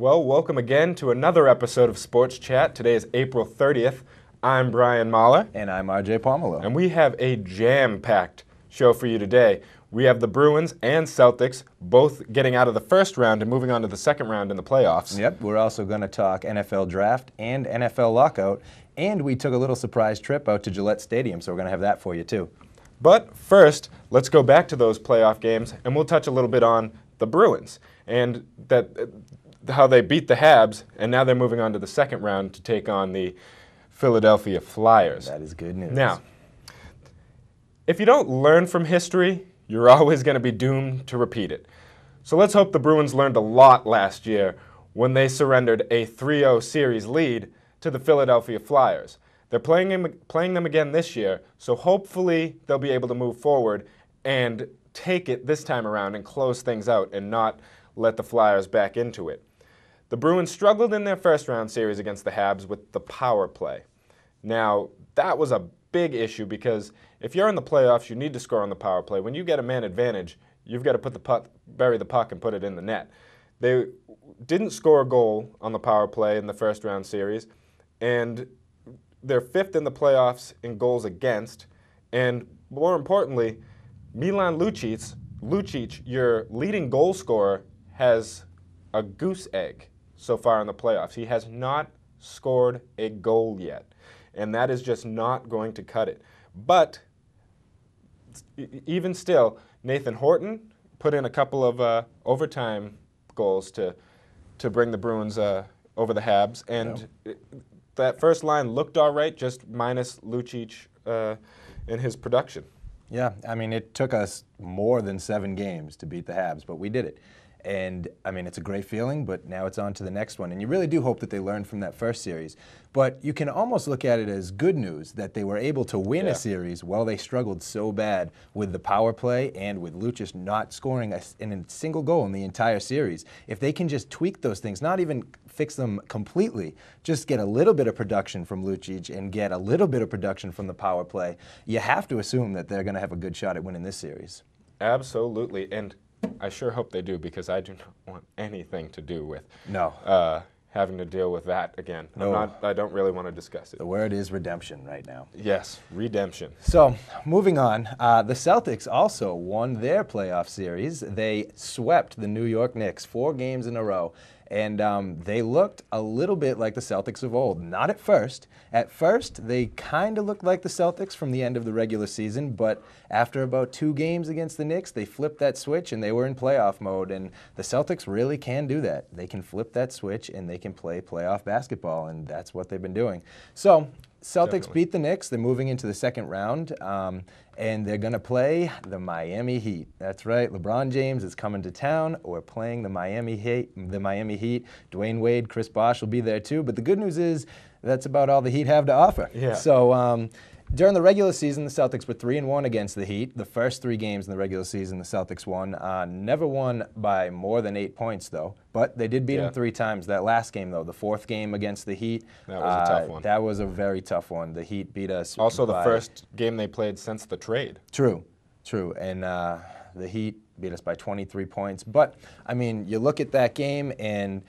Well, welcome again to another episode of Sports Chat. Today is April 30th. I'm Brian Mahler. And I'm RJ Pomelo. And we have a jam-packed show for you today. We have the Bruins and Celtics both getting out of the first round and moving on to the second round in the playoffs. Yep, we're also going to talk NFL draft and NFL lockout. And we took a little surprise trip out to Gillette Stadium, so we're going to have that for you too. But first, let's go back to those playoff games, and we'll touch a little bit on the Bruins and how they beat the Habs, and now they're moving on to the second round to take on the Philadelphia Flyers. That is good news. Now, if you don't learn from history, you're always going to be doomed to repeat it. So let's hope the Bruins learned a lot last year when they surrendered a 3-0 series lead to the Philadelphia Flyers. They're playing them again this year, so hopefully they'll be able to move forward and take it this time around and close things out and not let the Flyers back into it. The Bruins struggled in their first round series against the Habs with the power play. Now, that was a big issue because if you're in the playoffs, you need to score on the power play. When you get a man advantage, you've got to bury the puck and put it in the net. They didn't score a goal on the power play in the first round series, and they're fifth in the playoffs in goals against, and more importantly, Milan Lucic, your leading goal scorer, has a goose egg so far in the playoffs. He has not scored a goal yet, and that is just not going to cut it. But even still, Nathan Horton put in a couple of overtime goals to bring the Bruins over the Habs, and that first line looked all right, just minus Lucic in his production. Yeah, I mean, it took us more than 7 games to beat the Habs, but we did it. And, I mean, it's a great feeling, but now it's on to the next one. And you really do hope that they learn from that first series. But you can almost look at it as good news that they were able to win a series while they struggled so bad with the power play and with Lucic not scoring a single goal in the entire series. If they can just tweak those things, not even fix them completely, just get a little bit of production from Lucic and get a little bit of production from the power play, you have to assume that they're going to have a good shot at winning this series. Absolutely. And I sure hope they do, because I do not want anything to do with having to deal with that again. No. I don't really want to discuss it. The word is redemption right now. Yes, redemption. So, moving on, the Celtics also won their playoff series. They swept the New York Knicks 4 games in a row. And they looked a little bit like the Celtics of old. Not at first. At first, they kind of looked like the Celtics from the end of the regular season, but after about 2 games against the Knicks, they flipped that switch and they were in playoff mode. And the Celtics really can do that. They can flip that switch and they can play playoff basketball, and that's what they've been doing. So, Celtics beat the Knicks. They're moving into the second round, and they're going to play the Miami Heat. That's right. LeBron James is coming to town. We're playing the Miami Heat. Dwayne Wade, Chris Bosh will be there too. But the good news is that's about all the Heat have to offer. Yeah. So during the regular season, the Celtics were 3-1 against the Heat. The first 3 games in the regular season, the Celtics won. Never won by more than 8 points, though. But they did beat them 3 times. That last game, though, the 4th game against the Heat, that was a tough one. That was a very tough one. The Heat beat us. Also, the first game they played since the trade. True. And the Heat beat us by 23 points. But, I mean, you look at that game, and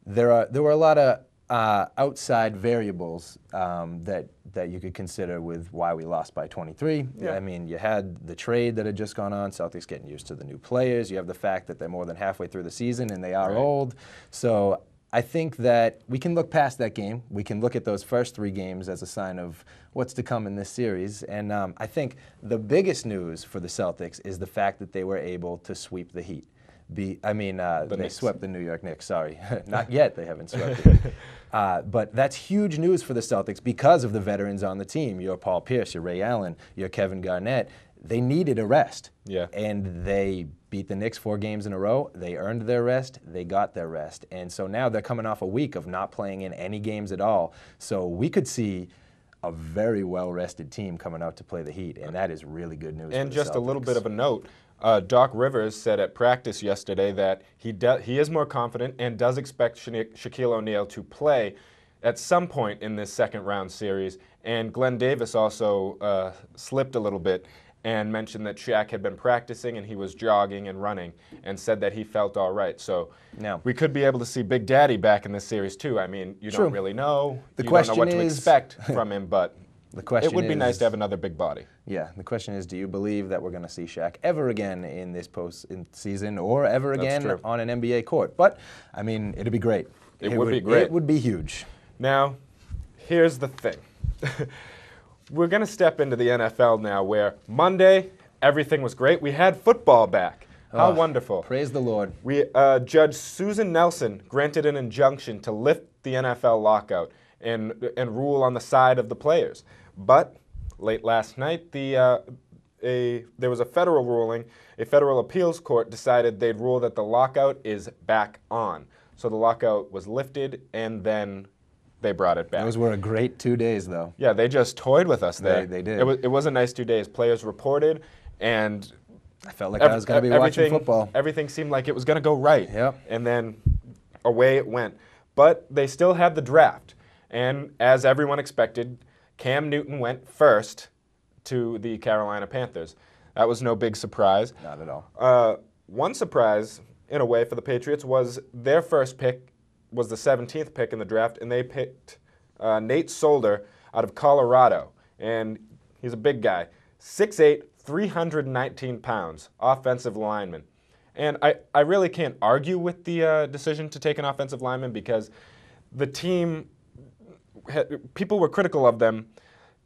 there were a lot of outside variables that you could consider with why we lost by 23. Yeah. I mean, you had the trade that had just gone on, Celtics getting used to the new players. You have the fact that they're more than halfway through the season and they are old. So I think that we can look past that game. We can look at those first 3 games as a sign of what's to come in this series. And I think the biggest news for the Celtics is the fact that they were able to sweep the Heat. They swept the New York Knicks, sorry. Not yet, they haven't swept it. But that's huge news for the Celtics because of the veterans on the team. Your Paul Pierce, your Ray Allen, your Kevin Garnett. They needed a rest. Yeah. And they beat the Knicks 4 games in a row. They earned their rest. They got their rest. And so now they're coming off a week of not playing in any games at all. So we could see a very well-rested team coming out to play the Heat, and that is really good news. And for the just Celtics. a little bit of a note, Doc Rivers said at practice yesterday that he is more confident and does expect Shaquille O'Neal to play at some point in this second round series. And Glenn Davis also slipped a little bit and mentioned that Shaq had been practicing and he was jogging and running and said that he felt all right. So we could be able to see Big Daddy back in this series too. I mean, you don't really know. You don't know what to expect from him, but it would be nice to have another big body. Yeah, the question is, do you believe that we're going to see Shaq ever again in this postseason or ever again on an NBA court? But, I mean, it'd be great. It would be great. It would be huge. Now, here's the thing. We're going to step into the NFL now where Monday, everything was great. We had football back. How wonderful. Praise the Lord. Judge Susan Nelson granted an injunction to lift the NFL lockout and rule on the side of the players. But late last night, there was a federal ruling. A federal appeals court decided they'd rule that the lockout is back on. So the lockout was lifted, and then they brought it back. Those were a great 2 days, though. Yeah, they just toyed with us there. They did. It was a nice 2 days. Players reported, and I felt like I was going to be watching football. Everything seemed like it was going to go right. Yep. And then away it went. But they still had the draft. And as everyone expected, Cam Newton went first to the Carolina Panthers. That was no big surprise. Not at all. One surprise, in a way, for the Patriots was their first pick was the 17th pick in the draft, and they picked Nate Solder out of Colorado. And he's a big guy, 6'8", 319 pounds, offensive lineman. And I really can't argue with the decision to take an offensive lineman because the team, people were critical of them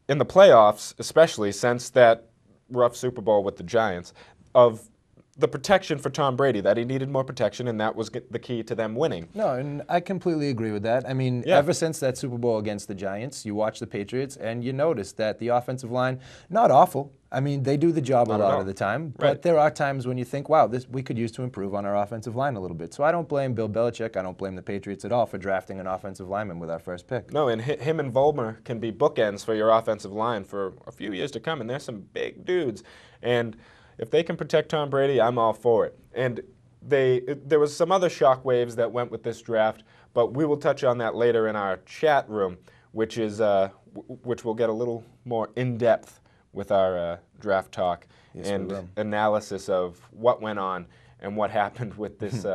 in the playoffs, especially since that rough Super Bowl with the Giants, of the protection for Tom Brady, that he needed more protection, and that was the key to them winning. No, and I completely agree with that. I mean, ever since that Super Bowl against the Giants, you watch the Patriots, and you notice that the offensive line, not awful. I mean, they do the job a lot of the time, but there are times when you think, wow, we could use to improve on our offensive line a little bit. So I don't blame Bill Belichick. I don't blame the Patriots at all for drafting an offensive lineman with our first pick. No, and him and Vollmer can be bookends for your offensive line for a few years to come, and there's some big dudes. And if they can protect Tom Brady, I'm all for it. And there was some other shockwaves that went with this draft, but we will touch on that later in our chat room, which will get a little more in-depth with our draft talk and analysis of what went on and what happened with this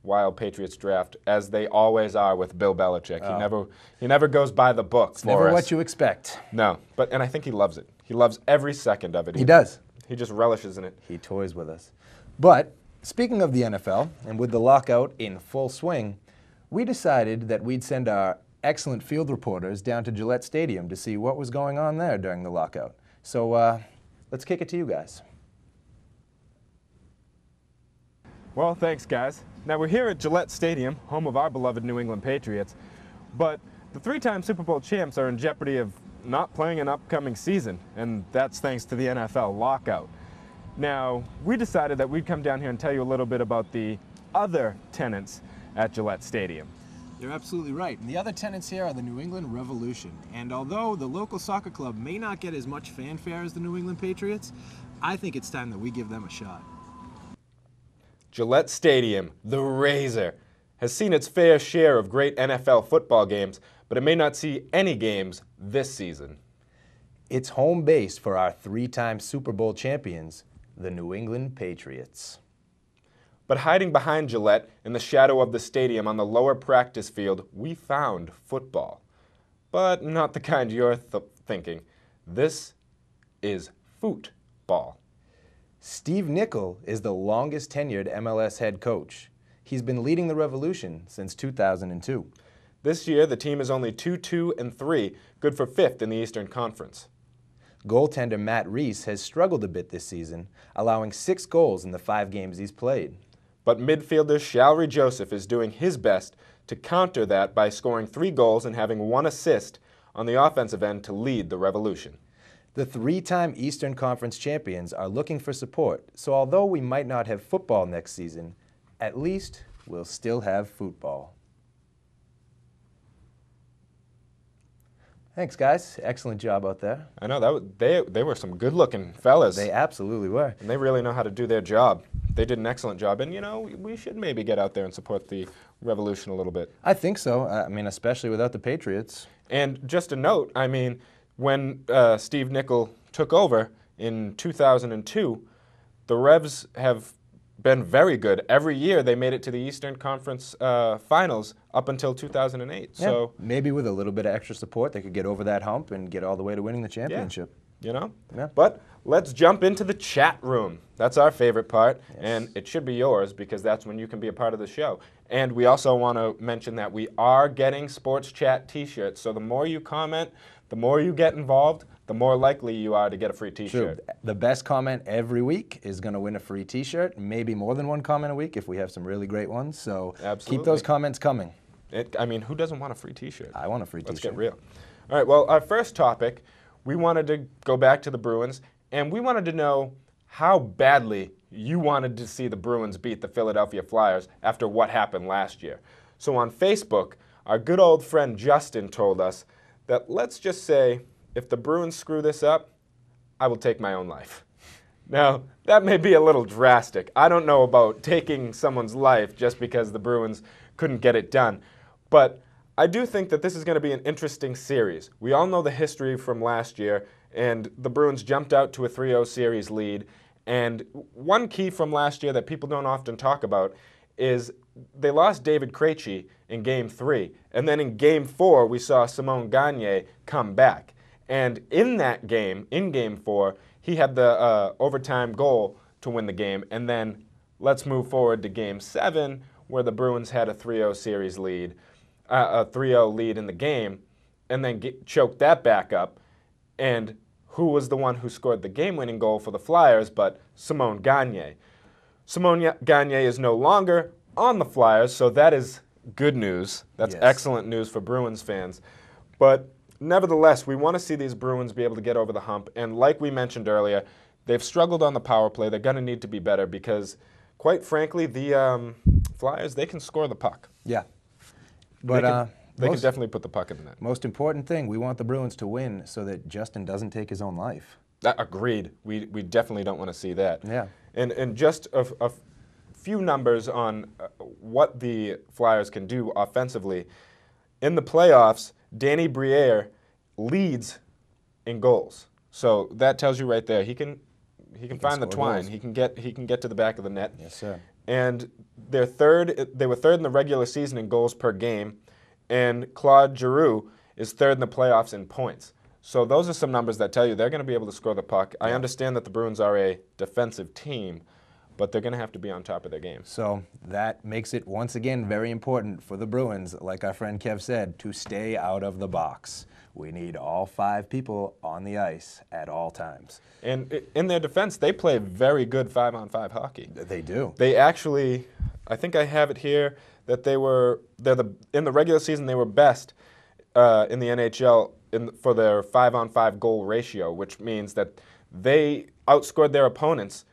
wild Patriots draft, as they always are with Bill Belichick. He never goes by the book for us. Never what you expect. No, and I think he loves it. He loves every second of it. He does. He just relishes in it. He toys with us. But speaking of the NFL, and with the lockout in full swing, we decided that we'd send our excellent field reporters down to Gillette Stadium to see what was going on there during the lockout. So let's kick it to you guys. Well, thanks, guys. Now, we're here at Gillette Stadium, home of our beloved New England Patriots, but the three-time Super Bowl champs are in jeopardy of not playing an upcoming season, and that's thanks to the NFL lockout. Now, we decided that we'd come down here and tell you a little bit about the other tenants at Gillette Stadium. You're absolutely right. And the other tenants here are the New England Revolution. And although the local soccer club may not get as much fanfare as the New England Patriots, I think it's time that we give them a shot. Gillette Stadium, the Razor, has seen its fair share of great NFL football games, but it may not see any games this season. It's home base for our three-time Super Bowl champions, the New England Patriots. But hiding behind Gillette, in the shadow of the stadium on the lower practice field, we found football. But not the kind you're thinking. This is football. Steve Nickel is the longest tenured MLS head coach. He's been leading the Revolution since 2002. This year, the team is only 2-2-3, good for 5th in the Eastern Conference. Goaltender Matt Reese has struggled a bit this season, allowing 6 goals in the 5 games he's played. But midfielder Shalry Joseph is doing his best to counter that by scoring 3 goals and having 1 assist on the offensive end to lead the Revolution. The 3-time Eastern Conference champions are looking for support, so although we might not have football next season, at least we'll still have football. Thanks, guys. Excellent job out there. I know, they were some good-looking fellas. They absolutely were. And they really know how to do their job. They did an excellent job. And, you know, we should maybe get out there and support the Revolution a little bit. I think so. I mean, especially without the Patriots. And just a note, I mean, when Steve Nickel took over, in 2002, the Revs have been very good. Every year they made it to the Eastern Conference Finals up until 2008. Yeah, So maybe with a little bit of extra support, they could get over that hump and get all the way to winning the championship. you know? Yeah. But let's jump into the chat room. That's our favorite part, Yes. and it should be yours because that's when you can be a part of the show. And we also want to mention that we are getting Sports Chat t-shirts. So the more you comment, the more you get involved, the more likely you are to get a free t-shirt. True. The best comment every week is going to win a free t-shirt, maybe more than one comment a week if we have some really great ones. So Absolutely. keep those comments coming. I mean, who doesn't want a free t-shirt? I want a free Let's t-shirt. get real. All right, well, our first topic, we wanted to go back to the Bruins, and we wanted to know how badly you wanted to see the Bruins beat the Philadelphia Flyers after what happened last year. So on Facebook, our good old friend Justin told us that let's just say if the Bruins screw this up, I will take my own life. Now, that may be a little drastic. I don't know about taking someone's life just because the Bruins couldn't get it done. But I do think that this is going to be an interesting series. We all know the history from last year, and the Bruins jumped out to a 3-0 series lead. And one key from last year that people don't often talk about is they lost David Krejci in Game 3. And then in Game 4, we saw Simon Gagne come back. And in that game, in Game 4, he had the overtime goal to win the game. And then let's move forward to Game 7, where the Bruins had a 3-0 series lead, a 3-0 lead in the game, and then choked that back up. And who was the one who scored the game-winning goal for the Flyers but Simon Gagne? Simon Gagne is no longer on the Flyers, so that is good news. That's Yes. excellent news for Bruins fans. But nevertheless, we want to see these Bruins be able to get over the hump. And like we mentioned earlier, they've struggled on the power play. They're going to need to be better because, quite frankly, the Flyers, they can score the puck. Yeah. But They can definitely put the puck in the net. most important thing, we want the Bruins to win so that Justin doesn't take his own life. Agreed. We definitely don't want to see that. Yeah. And just a few numbers on what the Flyers can do offensively. In the playoffs, Danny Briere leads in goals. So that tells you right there he can find the score twine. goals. He can get to the back of the net. Yes, sir. And they were third in the regular season in goals per game, and Claude Giroux is third in the playoffs in points. So those are some numbers that tell you they're going to be able to score the puck. I understand that the Bruins are a defensive team, but they're going to have to be on top of their game. So that makes it, once again, very important for the Bruins, like our friend Kev said, to stay out of the box. We need all 5 people on the ice at all times. And in their defense, they play very good 5-on-5 hockey. They do. They actually, I think I have it here, that in the regular season they were best in the NHL for their 5-on-5 goal ratio, which means that they outscored their opponents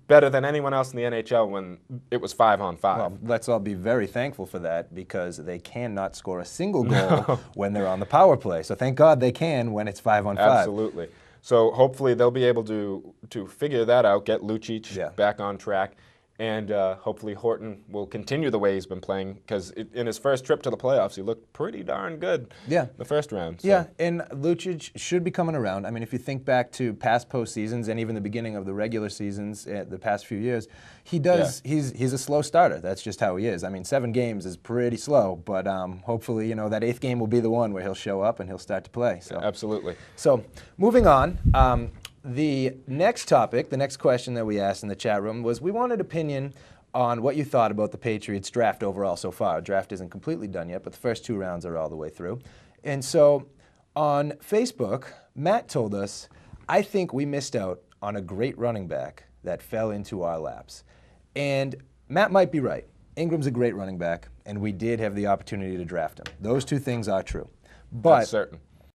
better than anyone else in the NHL when it was 5-on-5. Well, let's all be very thankful for that because they cannot score a single goal when they're on the power play. So thank God they can when it's 5-on-5. Absolutely. So hopefully they'll be able to figure that out, get Lucic back on track, and hopefully Horton will continue the way he's been playing because in his first trip to the playoffs, he looked pretty darn good the first round. So. Yeah, and Lucic should be coming around. I mean, if you think back to past postseasons and even the beginning of the regular seasons the past few years, he does. Yeah. He's a slow starter. That's just how he is. I mean, 7 games is pretty slow, but hopefully, you know, that 8th game will be the one where he'll show up and he'll start to play. So. Yeah, absolutely. So moving on. The next topic, the next question that we asked in the chat room was we wanted opinion on what you thought about the Patriots draft overall so far. Draft isn't completely done yet, but the first 2 rounds are all the way through. And so on Facebook, Matt told us, I think we missed out on a great running back that fell into our laps. And Matt might be right. Ingram's a great running back, and we did have the opportunity to draft him. Those 2 things are true. But that's certain.